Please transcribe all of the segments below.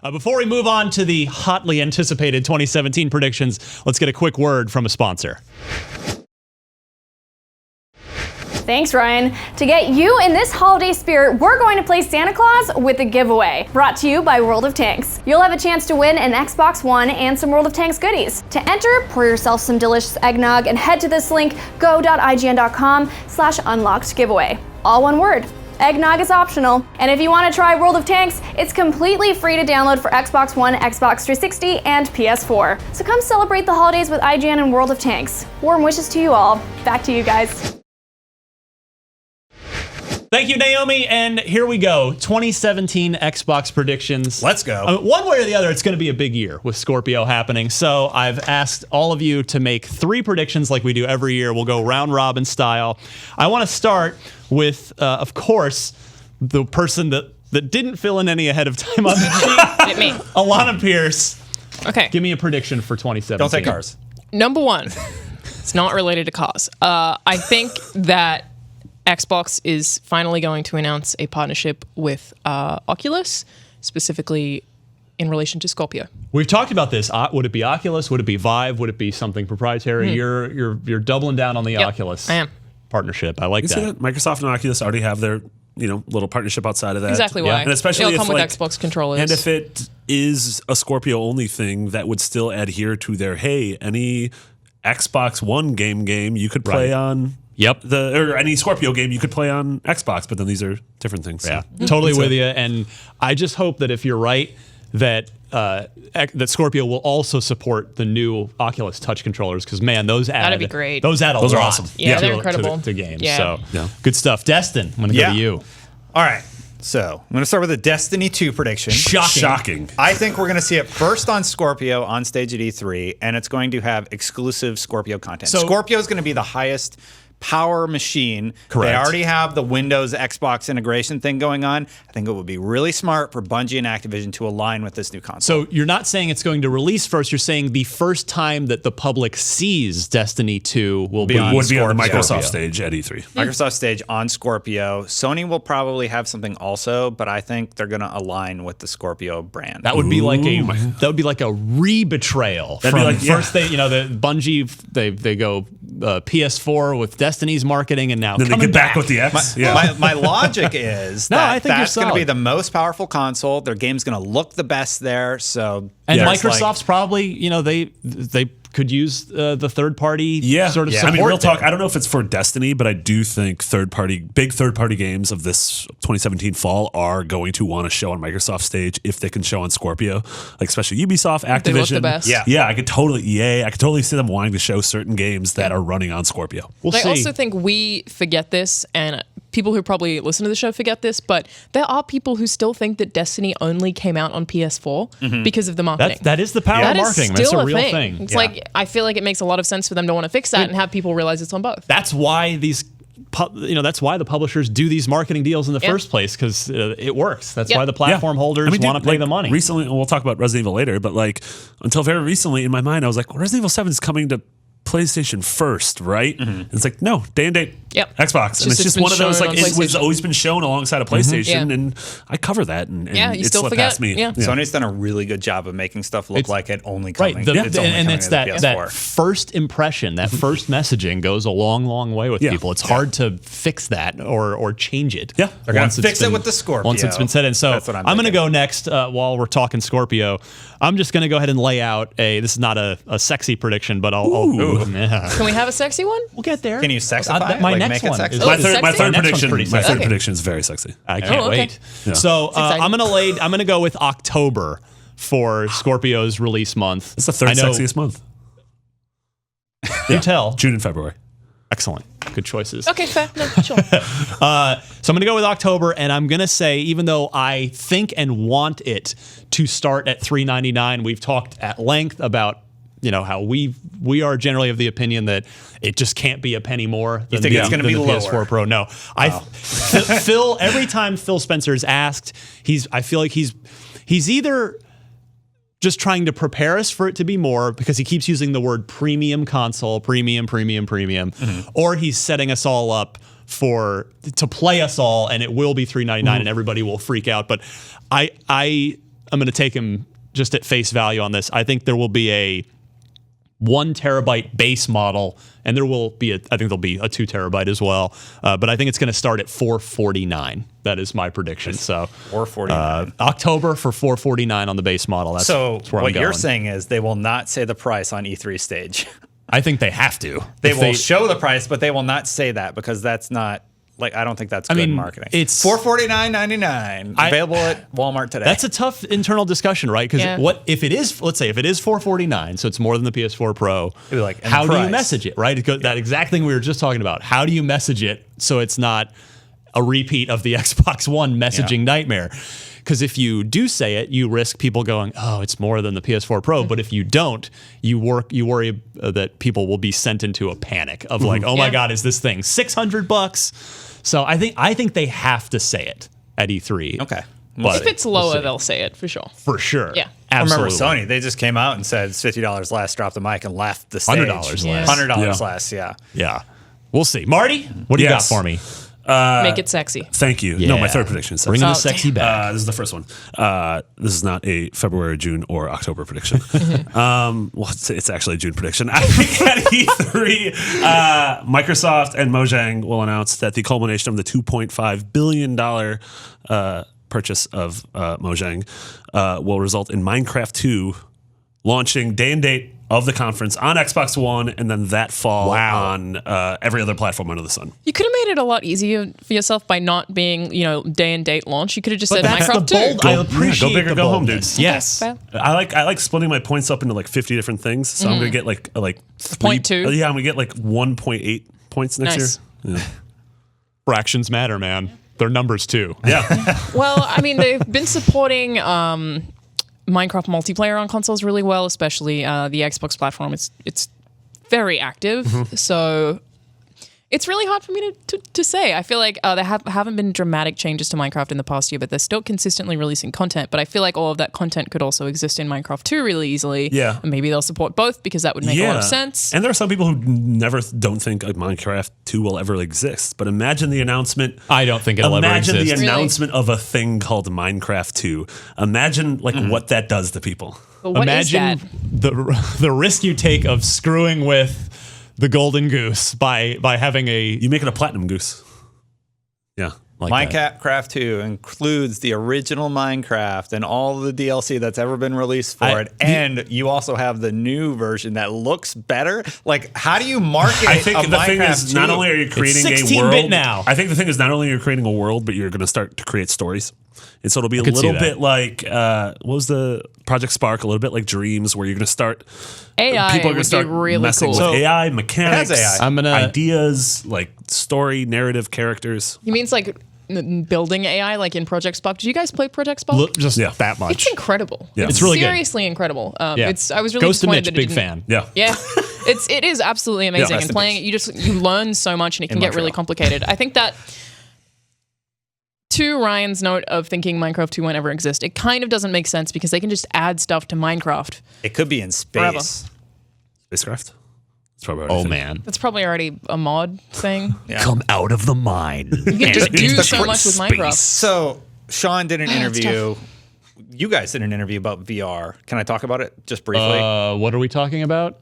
Before we move on to the hotly anticipated 2017 predictions, let's get a quick word from a sponsor. Thanks, Ryan. To get you in this holiday spirit, we're going to play Santa Claus with a giveaway, brought to you by World of Tanks. You'll have a chance to win an Xbox One and some World of Tanks goodies. To enter, pour yourself some delicious eggnog and head to this link, go.ign.com/unlocked giveaway. All one word. Eggnog is optional. And if you want to try World of Tanks, it's completely free to download for Xbox One, Xbox 360, and PS4. So come celebrate the holidays with IGN and World of Tanks. Warm wishes to you all. Back to you guys. Thank you, Naomi, and here we go. 2017 Xbox predictions. Let's go. One way or the other, it's going to be a big year with Scorpio happening. So I've asked all of you to make 3 predictions like we do every year. We'll go round robin style. I want to start with, of course, the person that didn't fill in any ahead of time on the sheet. Me. Alana Pierce. Okay. Give me a prediction for 2017. Don't say cars. Number 1. It's not related to cars. I think that Xbox is finally going to announce a partnership with Oculus, specifically in relation to Scorpio. We've talked about this. Would it be Oculus? Would it be Vive? Would it be something proprietary? You're doubling down on the Oculus I am. partnership. I like that. Microsoft and Oculus already have their little partnership outside of that. Exactly why. And especially It'll come if, with Xbox controllers. And if it is a Scorpio only thing, that would still adhere to their any Xbox One game you could play on. Yep. Or any Scorpio game you could play on Xbox, but then these are different things. Yeah, totally with you. And I just hope that if you're right, that that Scorpio will also support the new Oculus Touch controllers, because man, those add. That'd be great. Those add a Those lot. are awesome. Yeah, they're incredible. To games. Yeah. So good stuff. Destin, I'm gonna go to you. All right. So I'm going to start with a Destiny 2 prediction. Shocking. I think we're going to see it first on Scorpio on stage at E3, and it's going to have exclusive Scorpio content. So Scorpio is going to be the highest power machine. Correct. They already have the Windows Xbox integration thing going on. I think it would be really smart for Bungie and Activision to align with this new console. So you're not saying it's going to release first. You're saying the first time that the public sees Destiny 2 will be on Would be on the Scorpio. Microsoft stage at E3. Microsoft stage on Scorpio. Sony will probably have something also, but I think they're going to align with the Scorpio brand. That would be like a re-betrayal. That'd be like, first the Bungie they go PS4 with Destiny's marketing, and now Then they coming get back with the X. My logic is No, I that think you're that's going to be solid. the most powerful console. Their game's going to look the best there. So And there's Microsoft's probably, they could use the third party sort of support. I mean, real there. talk, I don't know if it's for Destiny, but I do think big third party games of this 2017 fall are going to want to show on Microsoft stage if they can show on Scorpio, like especially Ubisoft, Activision. They look the best. Yeah, I could totally see them wanting to show certain games that are running on Scorpio. We'll I see. also think we forget this, and people who probably listen to the show forget this, but there are people who still think that Destiny only came out on PS4 because of the marketing. That is the power of That is marketing. still That's a real thing. thing. It's like, I feel like it makes a lot of sense for them to want to fix that and have people realize it's on both. That's why that's why the publishers do these marketing deals in the first place, because it works. That's why the platform holders want to pay the money. Recently, and we'll talk about Resident Evil later, but until very recently in my mind, I was like, well, Resident Evil 7 is coming to PlayStation first, right? And it's like, no, day and date, Xbox. And it's just one of those, it was always been shown alongside a PlayStation, and I cover that, and you it still slipped forget. past me. Yeah. Sony's done a really good job of making stuff look like it only coming. Right, it's only coming it's to the that PS4. first impression, that first messaging goes a long, long way with people. It's hard to fix that or change it. Yeah. They're going to fix it with the Scorpio. Once it's been said. And so That's what I'm going to thinking. go next while we're talking Scorpio. I'm just going to go ahead and lay out this is not a sexy prediction, but I'll Can we have a sexy one? we'll get there. Can you sexify? my Like, next make it one sexy? is My Sexy? third My next one's prediction. pretty My sexy. third prediction is very sexy. I can't okay. wait. Yeah. So exciting. I'm gonna go with October for Scorpio's release month. It's the third I know- sexiest month. You tell. June and February. Excellent. Good choices. Okay, fair. No, sure. So I'm going to go with October, and I'm going to say, even though I think and want it to start at $399, we've talked at length about how we are generally of the opinion that it just can't be a penny more than think the, it's gonna than be the lower? PS4 Pro. No, Phil. Every time Phil Spencer's asked, I feel like he's either just trying to prepare us for it to be more, because he keeps using the word premium console, premium, or he's setting us all up to play us all, and it will be $399 and everybody will freak out. But to take him just at face value on this. I think there will be a 1 terabyte base model, and I think there'll be a 2 terabyte as well. But I think it's going to start at $449. That is my prediction. So $449. October for $449 on the base model. That's where what I'm you're going. saying is they will not say the price on E3 stage. I think they have to. They will show the price, but they will not say that because that's not I don't think that's good marketing. It's $449.99 available at Walmart today. That's a tough internal discussion, right? Because what if it is? Let's say if it is $449, so it's more than the PS4 Pro. It'd be like, how do you message it? Right? That exact thing we were just talking about. How do you message it so it's not a repeat of the Xbox One messaging nightmare? Because if you do say it, you risk people going, "Oh, it's more than the PS4 Pro." But if you don't, you worry that people will be sent into a panic of like, "Oh my God, is this thing $600?" So I think they have to say it at E3. Okay. But if it's lower, they'll say it for sure. For sure. Yeah. Absolutely. Remember Sony, they just came out and said it's $50 less, dropped the mic and left the stage. $100 less. $100 less, yeah. Yeah. We'll see. Marty, what do you got for me? Make it sexy. Thank you. No, my third prediction is sexy. Bringing the sexy back. This is the first one. This is not a February, June, or October prediction. It's actually a June prediction. I think at E3, Microsoft and Mojang will announce that the culmination of the $2.5 billion purchase of Mojang will result in Minecraft 2 launching day and date of the conference on Xbox One, and then that fall on every other platform under the sun. You could have made it a lot easier for yourself by not being, day and date launch. You could have just said Minecraft 2. I appreciate go big or the go home, dude. boldness. Yes. I like splitting my points up into like 50 different things. So I'm gonna get like 0.2. Yeah, I'm gonna get like 1.8 points next year. Yeah. Fractions matter, man. They're numbers too. Yeah. Well, I mean, they've been supporting Minecraft multiplayer on consoles really well, especially the Xbox platform. It's very active, so it's really hard for me to say. I feel like there haven't been dramatic changes to Minecraft in the past year, but they're still consistently releasing content. But I feel like all of that content could also exist in Minecraft 2 really easily. Yeah. And maybe they'll support both because that would make a lot of sense. And there are some people who don't think Minecraft 2 will ever exist. But imagine the announcement. I don't think it'll ever exist. Imagine the announcement of a thing called Minecraft 2. Imagine what that does to people. But what Imagine is that? the risk you take of screwing with the golden goose by having You make it a platinum goose. Yeah. like that. Minecraft 2 includes the original Minecraft and all the DLC that's ever been released for it. And you also have the new version that looks better. Like, how do you market I think a the Minecraft thing is, 2? not only are you creating a 16-bit world now. I think the thing is, not only are you creating a world, but you're going to start to create stories. And so it'll be a could see little that. bit like, what was the Project Spark? A little bit like Dreams, where you're going to start. AI People are going would to start be really messing cool. with So, AI, mechanics, AI. ideas, like story, narrative, characters. You means like building AI, like in Project Spark? Did you guys play Project Spark? Look, just that much. It's incredible. Yeah. It's really good. seriously incredible. Yeah. I was really Ghost of disappointed Mitch, that it big didn't- fan. Yeah. Yeah, it is absolutely amazing. Rest And in playing it, you learn so much, and it can get really Montreal. complicated. I think that to Ryan's note of thinking Minecraft 2 won't ever exist, it kind of doesn't make sense because they can just add stuff to Minecraft. It could be in Forever. space. Spacecraft. That's probably already a thing. man. That's probably already a mod thing. Come out of the mine. You can just do so much with Minecraft. So, Sean did an interview. You guys did an interview about VR. Can I talk about it just briefly? What are we talking about?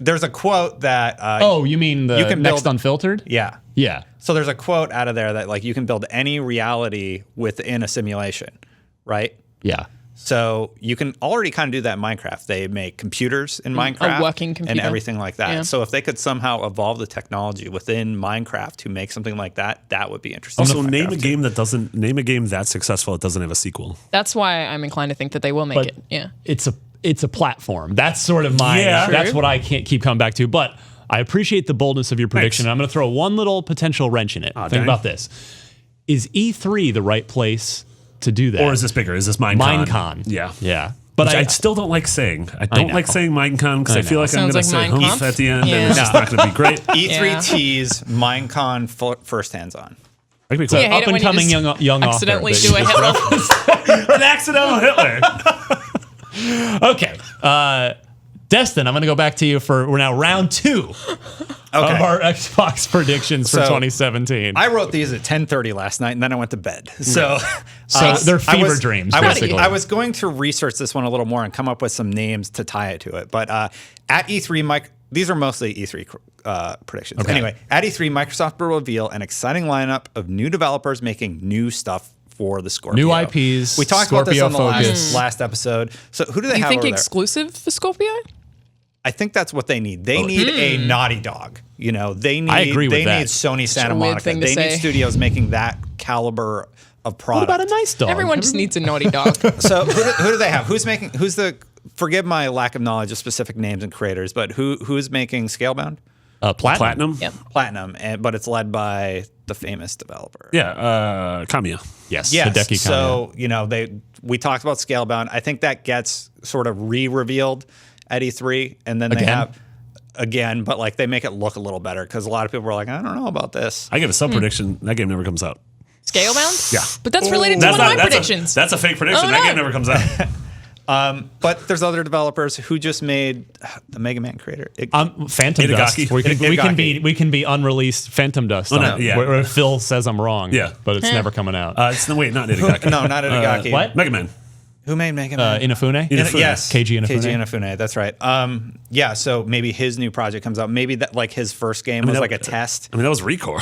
There's a quote that. You mean the you can Next build- Unfiltered? Yeah. Yeah. So there's a quote out of there that like you can build any reality within a simulation, right? Yeah. So you can already kind of do that in Minecraft. They make computers in Minecraft, working computer. and everything like that. Yeah. So if they could somehow evolve the technology within Minecraft to make something like that, that would be interesting. Also, for name a Minecraft. game that successful that doesn't have a sequel. That's why I'm inclined to think that they will make But it. Yeah. it's a platform. That's sort of my that's what I can't keep coming back to. But I appreciate the boldness of your prediction. And I'm going to throw one little potential wrench in it. Think dang. about this. Is E3 the right place to do that? Or is this bigger? Is this Minecon? Minecon? Yeah. Yeah. But But I still don't like saying. I don't know. like saying Minecon because I feel like I'm Sounds going to like say Minecon. humph at the end, Yeah. and it's just not going to be great. E3 Yeah. tease Minecon first hands-on. That could be cool. Yeah, I hate up it when and you coming just young accidentally author. do a Hitler. An accidental Hitler. Okay. Destin, I'm going to go back to you for we're now round 2 Okay. of our Xbox predictions for So, 2017. I wrote these at 10:30 last night, and then I went to bed. So, They're fever I was- dreams, I was, basically. I was going to research this one a little more and come up with some names to tie it to it. But at E3, these are mostly E3 predictions. Okay. Anyway, at E3, Microsoft will reveal an exciting lineup of new developers making new stuff for the Scorpio. New IPs, We talked about this on the Scorpio-focused. last episode. So who do they You have think over there? exclusive for Scorpio? I think that's what they need. They need a Naughty Dog. You know, they need. I agree with they that. need Sony Santa a weird Monica. thing to They need say. studios making that caliber of What product. about a nice dog? Everyone just needs a naughty dog. So who do they have? Who's the? Forgive my lack of knowledge of specific names and creators, but who's making Scalebound? Platinum. Yep. Platinum, but it's led by the famous developer. Yeah, Kamiya. Yes. Yes. Hideki Kamiya. So we talked about Scalebound. I think that gets sort of re-revealed at E3, and then they Again? have again, but like they make it look a little better because a lot of people were like, I don't know about this. I give a sub prediction. That game never comes out. Scalebound? Yeah. But that's related to one of my that's predictions. That's a fake prediction. Oh, That no. game never comes out. But there's other developers who just made the Mega Man creator. Phantom Itagaki. Dust. Itagaki. We can be unreleased Phantom Dust. no, yeah. Where Phil says I'm wrong. Yeah. But it's never coming out. Wait, not Itagaki. No, not Itagaki. what? Mega Man. Who made Mega Man? Inafune? Inafune. Yes, Keiji Inafune. Keiji Inafune, that's right. Yeah, so maybe his new project comes out. Maybe that like his first game was that- like a test. I mean, that was Recore.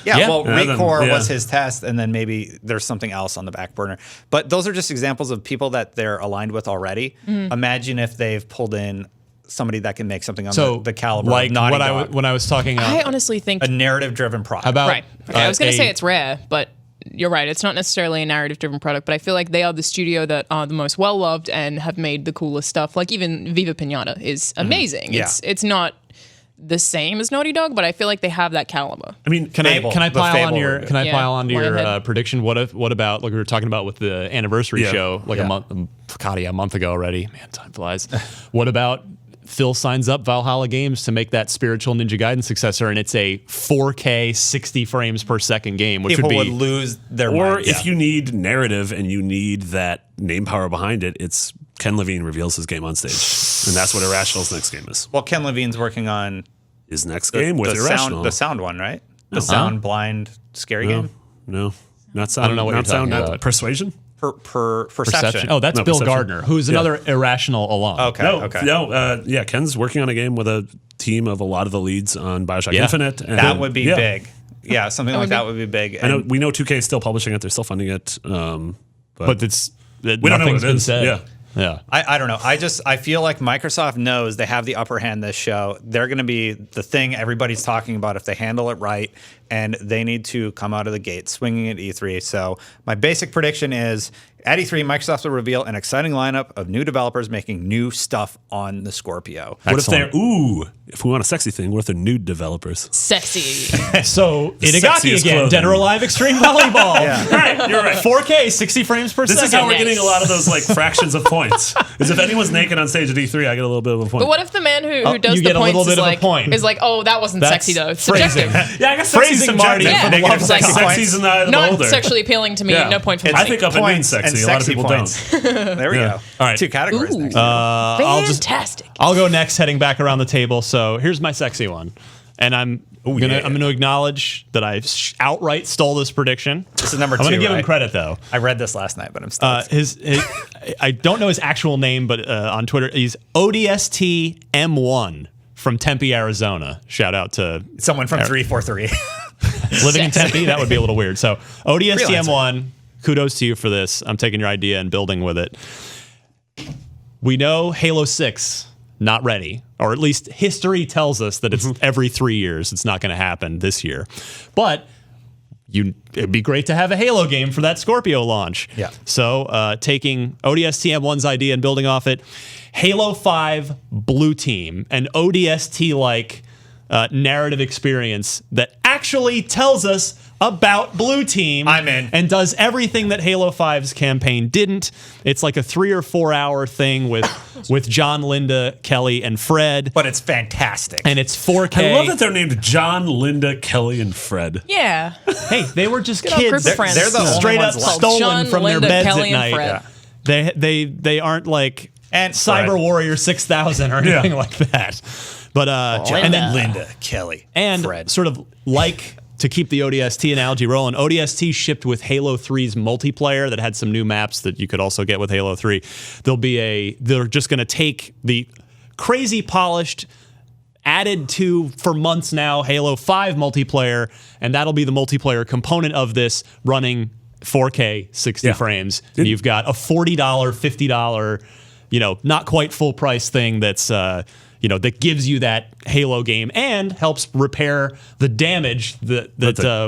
Yeah, Yeah. well, Yeah, then- Recore yeah. was his test, and then maybe there's something else on the back burner. But those are just examples of people that they're aligned with already. Imagine if they've pulled in somebody that can make something on So, the caliber like of Naughty what Dog. when I was talking I honestly think a narrative-driven product. about right. Okay, I was going to a- say it's rare, but you're right. It's not necessarily a narrative-driven product, but I feel like they are the studio that are the most well-loved and have made the coolest stuff. Like even Viva Pinata is amazing. Yeah. It's not the same as Naughty Dog, but I feel like they have that caliber. I mean, Can Fable, I the pile on Fable your review. Can I Yeah, pile onto go your ahead. prediction? What about like we were talking about with the anniversary Yeah. show like Yeah. a month ago already? Man, time flies. What about Phil signs up Valhalla Games to make that spiritual Ninja Gaiden successor, and it's a 4K 60 frames per second game, which People would would be lose their or minds. if you need narrative and you need that name power behind it, it's Ken Levine reveals his game on stage, and that's what Irrational's next game is. Well, Ken Levine's working on His next game with the Irrational. sound one, right? The sound blind scary game. No, not sound. I don't know what not you're talking sound, about. Persuasion. Perception. Oh, that's No, Bill Perception. Gardner, who's Yeah. another Irrational alum. Okay. No. Yeah, Ken's working on a game with a team of a lot of the leads on Bioshock Yeah. Infinite. And That would be yeah. big. Yeah, something like that would be big. I know And we know 2K is still publishing it. They're still funding it. But it's We don't know nothing's what it been is. said. Yeah. Yeah. I don't know. I feel like Microsoft knows they have the upper hand this show. They're going to be the thing everybody's talking about if they handle it right, and they need to come out of the gate swinging at E3. So my basic prediction is at E3, Microsoft will reveal an exciting lineup of new developers making new stuff on the Scorpio. What if Excellent. they're if we want a sexy thing, what if they're nude developers? Sexy. So Itagaki sexiest again, clothing. Dead or Alive Extreme Volleyball. Right, you're right. 4K 60 frames per This second. is how we're Nice. getting a lot of those like fractions of points. Is if anyone's naked on stage at E3, I get a little bit of a point. But what if the man who does you the get a points little bit is of a like, point. is like, oh, that wasn't That's sexy though. It's phrasing. subjective. Yeah, I guess Phrasing sexy's Marty subjective. for the Negative love of sexy God. points. Sexy's in the eye of the Not beholder. sexually appealing to me. Yeah. No point for me. I think up and in Points sexy. and A lot of sexy people points. don't. There we Yeah. go. All right. Two categories next. Fantastic. I'll go next, heading back around the table. So here's my sexy one, and I'm gonna acknowledge that I outright stole this prediction. This is number I'm gonna two, give him right? credit though. I read this last night, but I'm still. His I don't know his actual name, but on Twitter he's ODST M1 from Tempe, Arizona. Shout out to someone from 343. living in Tempe. That would be a little weird. So ODST Freelancer. M1, kudos to you for this. I'm taking your idea and building with it. We know Halo 6 not ready, or at least history tells us that it's every 3 years. It's not going to happen this year, but it'd be great to have a Halo game for that Scorpio launch. Yeah. So taking ODST M1's idea and building off it, Halo 5 Blue Team, an ODST-like narrative experience that actually tells us about Blue Team. I'm in. And does everything that Halo 5's campaign didn't. It's like a 3 or 4 hour thing with John, Linda, Kelly, and Fred. But it's fantastic. And it's 4K. I love that they're named John, Linda, Kelly, and Fred. Yeah. Hey, they were just Good old group kids. of friends. They're the only straight up ones left. stolen John, from Linda, their beds Kelly, at and night. Fred. They aren't like And Cyber Fred. Warrior 6000 or anything like that. But and then Linda, Kelly, and Fred. sort of like to keep the ODST analogy rolling, ODST shipped with Halo 3's multiplayer that had some new maps that you could also get with Halo 3. They're just going to take the crazy polished, added to for months now Halo 5 multiplayer, and that'll be the multiplayer component of this running 4K 60 frames. And you've got a $40, $50, not quite full price thing that's that gives you that Halo game and helps repair the damage that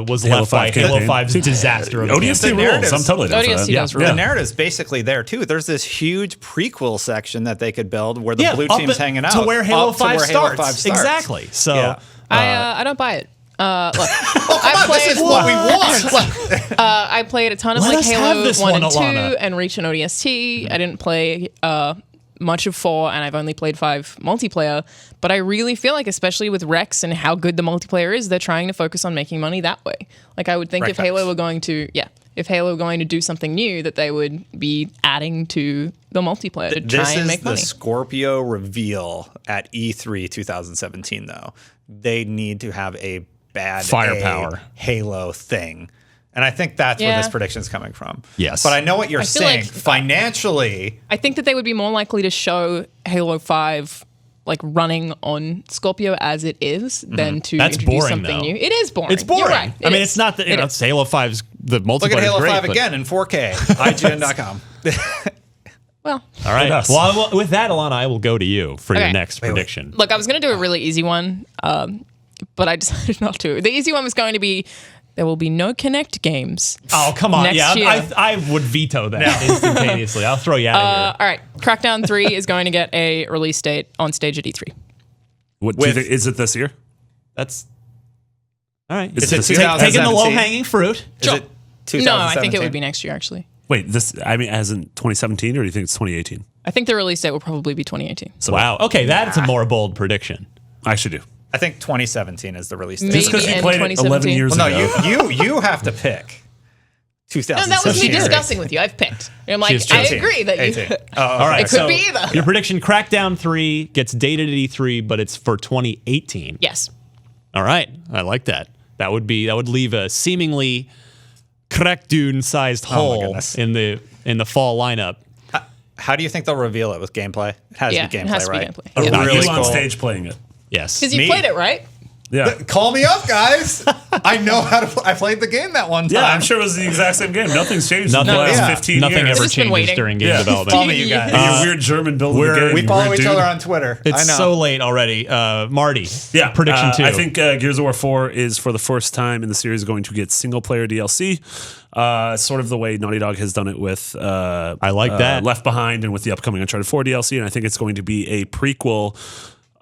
was left by Halo 5's disaster of a ODST rules. I'm totally down for that. does rule. The narrative's basically there too. There's this huge prequel section that they could build where the blue team's hanging out to where Halo 5 starts. 5 starts. Exactly. So I don't buy it. Look, this is what we want. I played a ton of Let us have Halo this 1 and one, 2 Alana. and Reach and ODST. I didn't play much of 4, and I've only played 5 multiplayer. But I really feel like, especially with Rex and how good the multiplayer is, they're trying to focus on making money that way. Like, I would think if Halo were going to do something new, that they would be adding to the multiplayer to try and make money. This is the Scorpio reveal at E3 2017, though. They need to have a bad firepower Halo thing. And I think that's where this prediction is coming from. Yes. But I know what you're saying. like- Financially, I think that they would be more likely to show Halo 5 like running on Scorpio as it is than to That's introduce boring, something though. new. It is boring. it's boring. You're right. I mean, it's not that it's Halo 5's the multiplayer. look at Halo is great, 5 but- again in 4K. IGN.com. Well, All right. else? Well, with that, Alana, I will go to you for your Okay. next prediction. look, I was going to do a really easy one, but I decided not to. The easy one was going to be there will be no Kinect games. Oh, come on. Next year. I would veto that instantaneously. I'll throw you out of here. All right, Crackdown 3 is going to get a release date on stage at E3. What do you think? Is it this year? That's all right. Is it Taking the 2017? low-hanging fruit. Is it 2017? No, I think it would be next year, actually. Wait, as in 2017, or do you think it's 2018? I think the release date will probably be 2018. So Wow. Okay, that's a more bold prediction. I should do. I think 2017 is the release date. Maybe Just because you end played it 11 2017. years Well, ago. no, you have to pick. 2017. And that was me discussing with you. I've picked. And I'm like, She's I 18. agree that you. 18. All right. It could so be either. Your prediction: Crackdown 3 gets dated at E3, but it's for 2018. Yes. All right. I like that. That would leave a seemingly Crackdown-sized hole goodness. in the fall lineup. How do you think they'll reveal it with gameplay? It has Yeah, to be it gameplay, has to be right? gameplay. A Not really you on cool. stage playing it. Yes. Because you Me? played it, right? Yeah. Call me up, guys. I know how to play. I played the game that one time. Yeah, I'm sure it was the exact same game. Nothing's changed in the Nothing, last 15 nothing years. ever Just been changes waiting. during game Yeah. development. Follow me, you guys. Your weird German build of the game. we you follow weird each dude. other on Twitter. I It's know. so late already. Marty. Yeah, Prediction 2. I think Gears of War 4 is for the first time in the series going to get single player DLC. Sort of the way Naughty Dog has done it with I like that. Left Behind and with the upcoming Uncharted 4 DLC. And I think it's going to be a prequel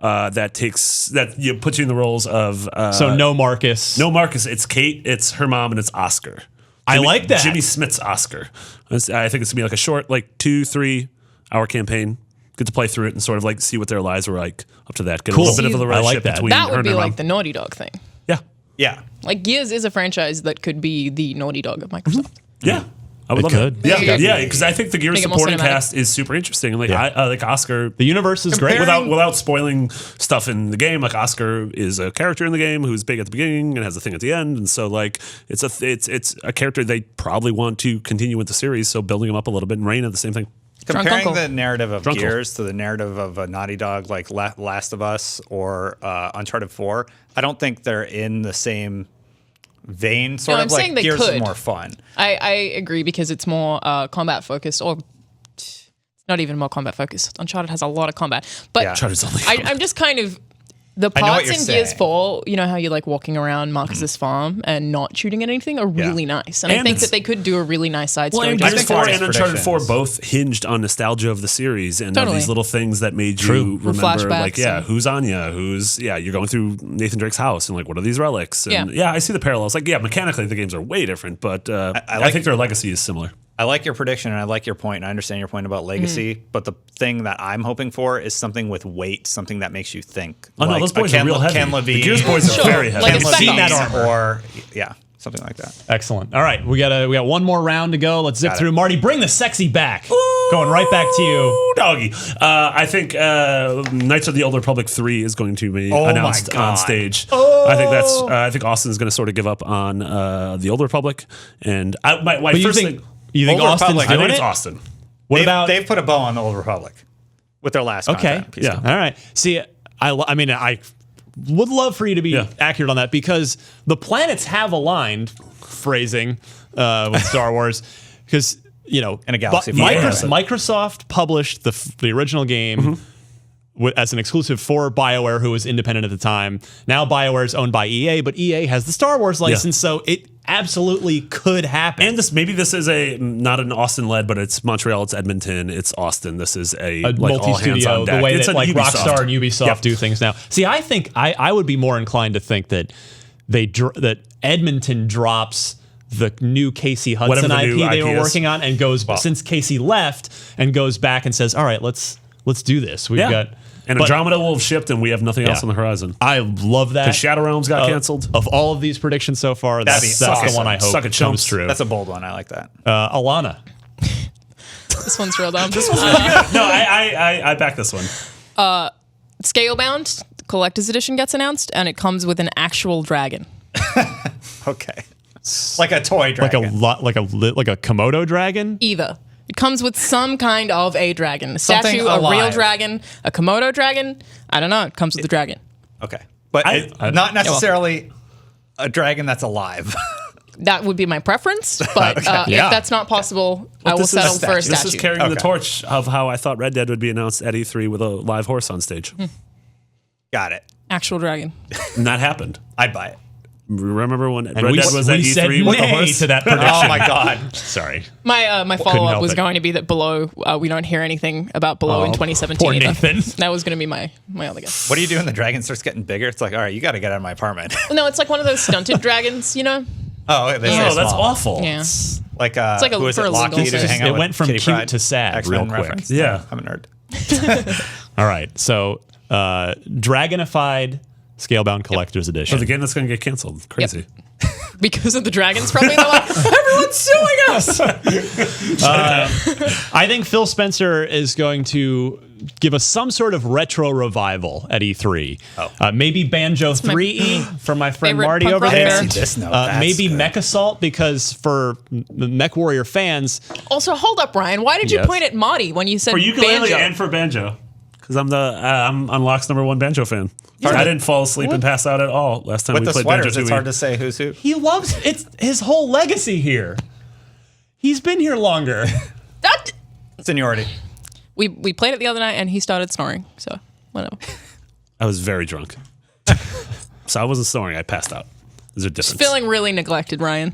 that puts you in the roles of So no Marcus. no Marcus. It's Kate, it's her mom, and it's Oscar. I like that. Jimmy Smith's Oscar. I think it's gonna be like a short, 2-3 hour campaign. Get to play through it and sort of like see what their lives were like up to that. Get Cool. a little bit of the I like relationship that. between That her would and be her like mom. the Naughty Dog thing. Yeah, Yeah. Like Gears is a franchise that could be the Naughty Dog of Microsoft. yeah. I would It love could. that. There you go. Yeah, because I think the Gears Make it more supporting cinematic. cast is super interesting. Like, Yeah. I like Oscar. The universe is great. Without spoiling stuff in the game, like Oscar is a character in the game who's big at the beginning and has a thing at the end, and so like it's a character they probably want to continue with the series. So building him up a little bit, and Reina the same thing. Drunk Comparing Uncle. the narrative of Drunkle. Gears to the narrative of a Naughty Dog like Last of Us or Uncharted 4, I don't think they're in the same vein. Sort No, of I'm saying like they Gears could. is more fun. I agree because it's more combat focused, or it's not even more combat focused. Uncharted has a lot of combat, but Yeah. Uncharted's only I'm just kind of the I know what parts you're in Gears saying. 4. You know how you're like walking around Marcus's farm and not shooting at anything are really nice, and I And think it's- that they could do a really nice side Well, story. and just Gears think 4 Marty's and Uncharted 4 predictions. both hinged on nostalgia of the series and Totally. these little things that made True. you With remember, like, flashbacks and- who's Anya? You're going through Nathan Drake's house and like, what are these relics? And Yeah. I see the parallels. Like, yeah, mechanically the games are way different, but I think their legacy is similar. I like your prediction and I like your point. And I understand your point about legacy, but the thing that I'm hoping for is something with weight, something that makes you think. Oh, no, those boys are real heavy. Ken Levine, The Gears boys are Sure. very heavy. Like Ken a spec Levine, ops. or something like that. Excellent. All right, we got one more round to go. Let's zip Got it. through. Marty, bring the sexy back. Going right back to you, doggy. I think Knights of the Old Republic 3 is going to be announced on stage. I think Austin's going to sort of give up on the Old Republic, and my first thing. You think Old Austin's Republic, doing I think it? it's Austin. They've put a bow on the Old Republic with their last contract. Yeah. All right. See, I would love for you to be accurate on that because the planets have aligned, phrasing with Star Wars, because in a galaxy. Microsoft published the original game as an exclusive for BioWare, who was independent at the time. Now BioWare is owned by EA, but EA has the Star Wars license, so it absolutely could happen. And this is not an Austin led, but it's Montreal, it's Edmonton, it's Austin. This is a multi-studio, the way that Rockstar and Ubisoft do things now. See, I think I would be more inclined to think that that Edmonton drops the new Casey Hudson IP they were working on and goes since Casey left and goes back and says, all right, let's do this. We've got. And Andromeda will have shipped, and we have nothing else on the horizon. I love that. The Shadow Realms got canceled. Of all of these predictions so far, that's the one I hope comes true. That's a bold one. I like that. Alana. This one's real dumb. This one's really good. No, I back this one. Scalebound Collector's Edition gets announced, and it comes with an actual dragon. Okay. Like a toy dragon. Like a Komodo dragon? Either. It comes with some kind of a dragon. A Something statue, alive. a real dragon, a Komodo dragon. I don't know. It comes with the dragon. Okay. But not necessarily a dragon that's alive. That would be my preference, but if that's not possible, I will settle for a statue. This is carrying the torch of how I thought Red Dead would be announced at E3 with a live horse on stage. Got it. Actual dragon. And that happened. I'd buy it. Remember when Red Dead was we at said E3 with the nay horse? to that prediction. Oh my God. Sorry. My follow up was going to be that Below, we don't hear anything about Below in 2017 poor either. Nathan. That was going to be my other guess. What do you do when the dragon starts getting bigger? It's like, all right, you got to get out of my apartment. No, it's like one of those stunted dragons, you know? Oh, that's awful. Yeah. Like, it's like who is it? Lockheed to hang out It with went from Kitty cute Pryde? to sad X-Men real quick. reference. Yeah. I'm a nerd. All right. So, Dragonified Scalebound Collector's Edition. So the game that's going to get canceled. Crazy. Because of the dragons, probably. They're like, everyone's suing us. I think Phil Spencer is going to give us some sort of retro revival at E3. Maybe Banjo 3E from my friend favorite Marty punk over rock there. band. This note, that's Maybe good. Mech Assault, because for Mech Warrior fans, Also, hold up, Ryan. Why did you Yes. point at Marty when you said For ukulele banjo? and for banjo. Because I'm Unlock's #1 banjo fan. I didn't fall asleep and pass out at all last time With we the played sweaters, Banjo-Tooie. it's hard to say who's who. he loves it's his whole legacy here. He's been here longer. That Seniority. we played it the other night and he started snoring. So whatever. I was very drunk. So I wasn't snoring. I passed out. There's a difference. Feeling really neglected, Ryan.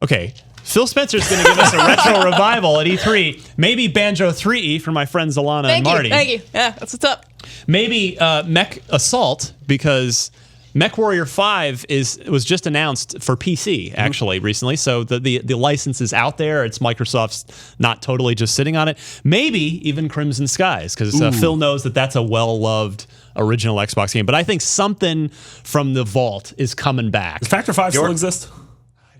Okay. Phil Spencer's going to give us a retro revival at E3. Maybe Banjo 3E for my friends Alana and Marty. Thank you. Yeah, that's what's up. Maybe Mech Assault, because Mech Warrior 5 was just announced for PC actually recently. So the license is out there. It's Microsoft's not totally just sitting on it. Maybe even Crimson Skies, because Phil knows that that's a well-loved original Xbox game. But I think something from the vault is coming back. Does Factor 5 still exist?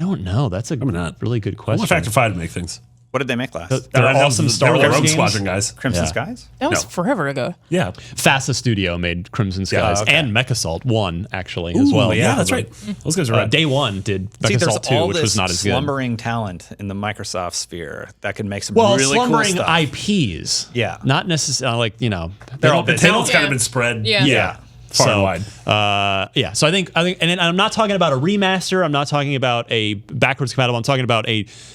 I don't know. That's a really good I question. want Factor 5 to make things. What did they make last? They're I know awesome Star they were the Wars Rogue games. Squadron guys. Crimson Yeah. Skies? That was No. forever ago. Yeah. FASA Studio made Crimson Skies okay. and Mech Assault 1 actually as well. Yeah, that's right. Those guys are right. Day 1 did Mech See, there's Assault 2, all which this was not as good. slumbering talent in the Microsoft sphere that can make some Well, really cool slumbering stuff. IPs. Yeah. Not necessarily, They're all The busy. talent's kind of Yeah. been spread. Yeah. Far and wide. So I think, and I'm not talking about a remaster. I'm not talking about a backwards compatible. I'm talking about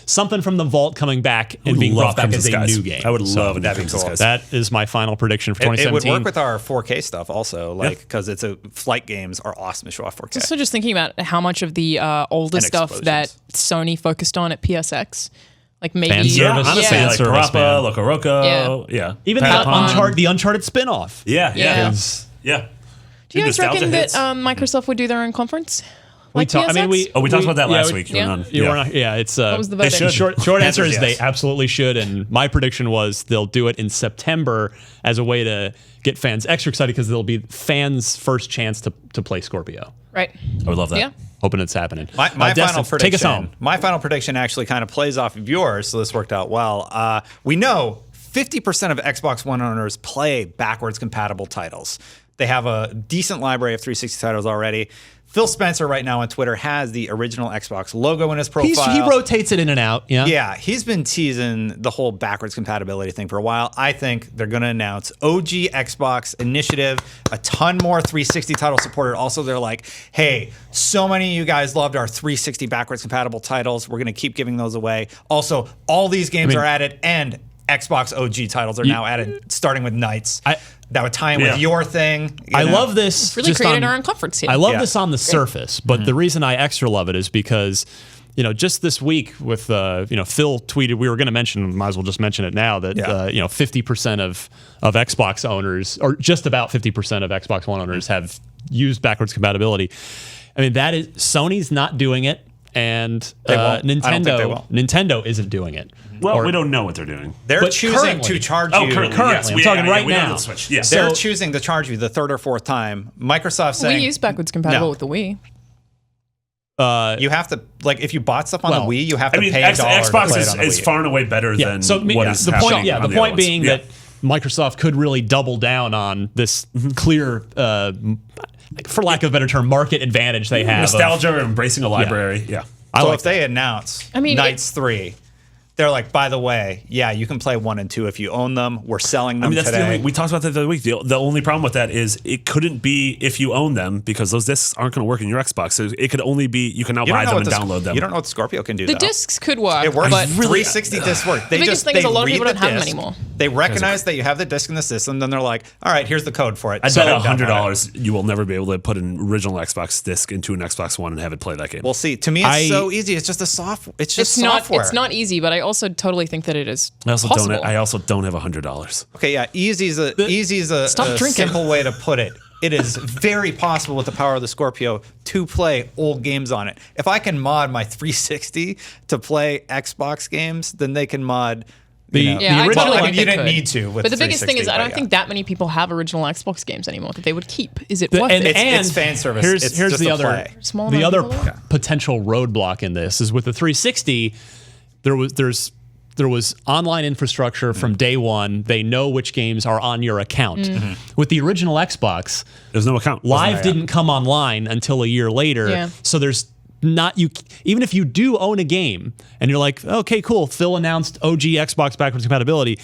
something from the vault coming back and being brought back as a new game. I would love that'd be Crimson cool. Skies. That is my final prediction for It 2017. would work with our 4K stuff also, because flight games are awesome to show off 4K. So just thinking about how much of the older And stuff that explosions. Sony focused on at PSX, like maybe Fan Yeah, service. honestly, Fan like service, man. Parappa, Loco Roco. Yeah. Even Patapon. the Uncharted spin-off. Yeah. Yeah. Yeah. Do you guys Nostalgia reckon that hits. Microsoft would do their own conference? Like talk- I mean, PSX? We talked about that last week. yeah. It's What was the They voting? should. short answer is Yes. they absolutely should, and my prediction was they'll do it in September as a way to get fans extra excited, because there'll be fans' first chance to play Scorpio. Right. I would love that. Yeah. Hoping it's happening. My Destin, final prediction. take us home. My final prediction actually kind of plays off of yours, so this worked out well. We know 50% of Xbox One owners play backwards compatible titles. They have a decent library of 360 titles already. Phil Spencer right now on Twitter has the original Xbox logo in his profile. He rotates it in and out. Yeah. Yeah, he's been teasing the whole backwards compatibility thing for a while. I think they're going to announce OG Xbox initiative, a ton more 360 titles supported. Also, they're like, hey, so many of you guys loved our 360 backwards compatible titles. We're going to keep giving those away. Also, all these games are added, and Xbox OG titles are now added, starting with Knights. That would tie in with your thing. I love this. Really created our own comfort scene. I love this on the surface, but the reason I extra love it is because, just this week with, Phil tweeted, we were going to mention, might as well just mention it now, that, 50% of Xbox owners, or just about 50% of Xbox One owners have used backwards compatibility. I mean, that is, Sony's not doing it, and Nintendo isn't doing it. Well, we don't know what they're doing. They're choosing to charge you. Currently. I'm talking right now. Yes. They're choosing to charge you the third or fourth time. Microsoft saying... We use backwards compatible with the Wii. You have to, if you bought stuff on the Wii, you have to pay $1 Xbox to play it on the is Wii. far and away better than what is the point. happening on The the point other being ones. that Microsoft could really double down on this clear, for lack of a better term, market advantage they have. Nostalgia, embracing a library. Yeah. So if they announce Knights 3, they're like, by the way, you can play 1 and 2 if you own them. We're selling them today. We talked about that the other week. The only problem with that is it couldn't be if you own them, because those discs aren't going to work in your Xbox. So it could only be you can now buy them and download them. You don't know what Scorpio can do. The discs could work. It works. But 360 discs work. The biggest thing is a lot of people don't have them anymore. They recognize that you have the disc in the system. Then they're like, all right, here's the code for it. I bet $100 you will never be able to put an original Xbox disc into an Xbox One and have it play that game. We'll see. To me, it's so easy. It's just a software. It's just software. It's not easy, but I also totally think that it is possible. I also don't have $100. Okay, easy's a simple way to put it. It is very possible with the power of the Scorpio to play old games on it. If I can mod my 360 to play Xbox games, then they can mod. I totally think you didn't need to. But the biggest thing is, I don't think that many people have original Xbox games anymore that they would keep. Is it worth it? It's fan service. Here's the other potential roadblock in this is with the 360. There was online infrastructure from day one. They know which games are on your account. With the original Xbox, there's no account. Live didn't come online until a year later. Yeah. So there's not even if you do own a game and you're like, okay, cool, Phil announced OG Xbox backwards compatibility,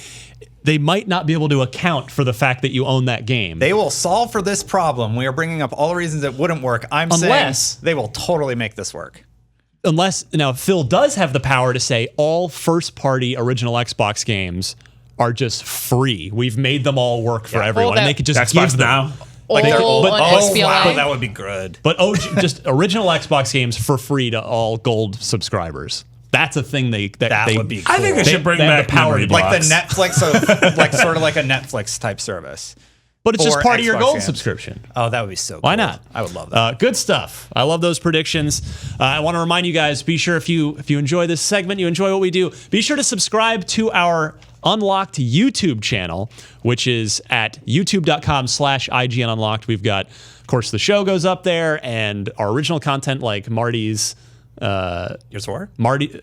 they might not be able to account for the fact that you own that game. They will solve for this problem. We are bringing up all the reasons it wouldn't work. I'm saying they will totally make this work. Unless now Phil does have the power to say all first-party original Xbox games are just free. We've made them all work for everyone. And they could just Xbox give them now. Wow, that would be good. But just original Xbox games for free to all gold subscribers. That's a thing that would be cool. I think they should bring back the power, like the Netflix of sort of like a Netflix type service. But it's just part of your Xbox gold games. subscription. Oh, that would be so cool. Why not? I would love that. Good stuff. I love those predictions. I want to remind you guys, be sure if you enjoy this segment, you enjoy what we do, be sure to subscribe to our Unlocked YouTube channel, which is at youtube.com/IGN Unlocked. We've got, of course, the show goes up there and our original content like Marty's... Your sword? Marty...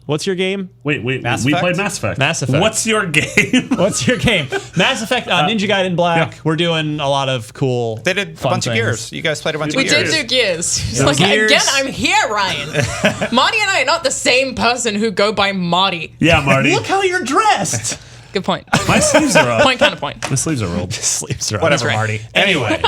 What's your game? Wait. We Mass played Mass Effect. Mass Effect. What's your game? What's your game? Mass Effect, Ninja Gaiden Black. Yeah. We're doing a lot of cool. They did a bunch of Gears. You guys played a bunch of Gears. We did do Gears. Like, again, I'm here, Ryan. Marty and I are not the same person who go by Marty. Yeah, Marty. Look how you're dressed. Good point. My sleeves are up. Point, kind of point. My sleeves are rolled. Sleeves are up. Whatever, Marty. Anyway.